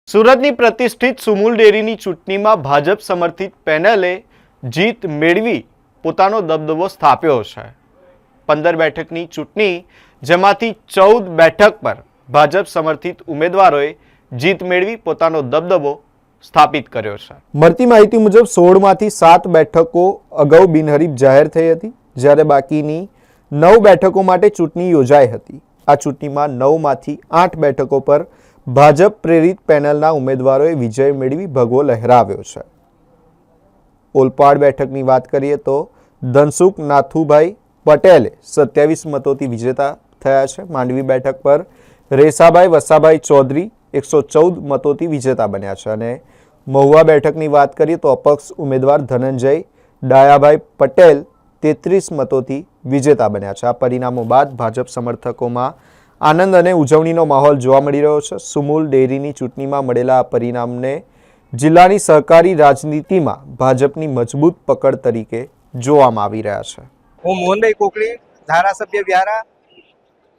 સુરતની પ્રતિષ્ઠિત સુમુલ ડેરીની ચૂંટણીમાં ભાજપ સમર્થિત પેનલે જીત મેળવી પોતાનો દબદબો સ્થાપ્યો છે। 15 બેઠકની ચૂંટણી જેમાંથી 14 બેઠક પર ભાજપ સમર્થિત ઉમેદવારોએ જીત મેળવી પોતાનો દબદબો સ્થાપિત કર્યો છે। મળતી માહિતી મુજબ 16માંથી 7 બેઠકો અગાઉ બિનહરીફ જાહેર થઈ હતી, જ્યારે બાકીની 9 બેઠકો માટે ચૂંટણી યોજાઈ હતી। આ ચૂંટણીમાં 9માંથી 8 બેઠકો પર ભાજપ પ્રેરિત પેનલના ઉમેદવારોએ વિજય મેળવી ભગવો લહેરાવ્યો છે। ઓલપાડ બેઠકની વાત કરીએ તો ધનસુખ નાથુભાઈ પટેલે 27 મતોથી વિજેતા થયા છે। માંડવી બેઠક પર રેસાભાઈ વસાભાઈ ચૌધરી 114 મતોથી વિજેતા બન્યા છે અને મહુવા બેઠકની વાત કરીએ તો અપક્ષ ઉમેદવાર ધનંજય ડાયાભાઈ પટેલ 33 મતોથી વિજેતા બન્યા છે। આ પરિણામો બાદ ભાજપ સમર્થકોમાં આનંદ અને ઉજવણીનો માહોલ જોવા મળી રહ્યો છે। સુમુલ ડેરીની ચૂંટણીમાં મળેલા આ પરિણામને જિલ્લાની સહકારી રાજનીતિમાં ભાજપની મજબૂત પકડ તરીકે જોવામાં આવી રહ્યા છે। હું મોહનભાઈ કોકડી, ધારાસભ્ય વ્યારા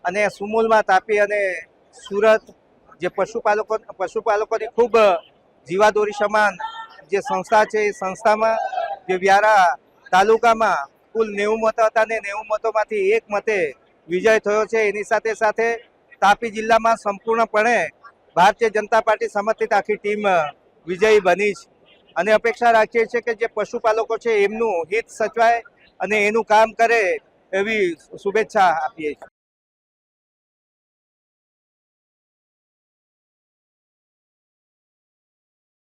અને સુમુલમાં તાપી અને સુરત જે પશુપાલકોની ખૂબ જીવાદોરી સમાન જે સંસ્થા છે એ સંસ્થામાં જે વ્યારા તાલુકામાં કુલ 90 મત હતા અને 90 મતોમાંથી 1 મતે વિજય થયો છે। એની સાથે સાથે તાપી જિલ્લામાં સંપૂર્ણપણે ભારતીય જનતા પાર્ટી સમર્થિત આખી ટીમ વિજયી બની છે અને અપેક્ષા રાખીએ છીએ કે જે પશુપાલકો છે એમનું હિત સચવાય અને એનું કામ કરે એવી શુભેચ્છા આપીએ છીએ।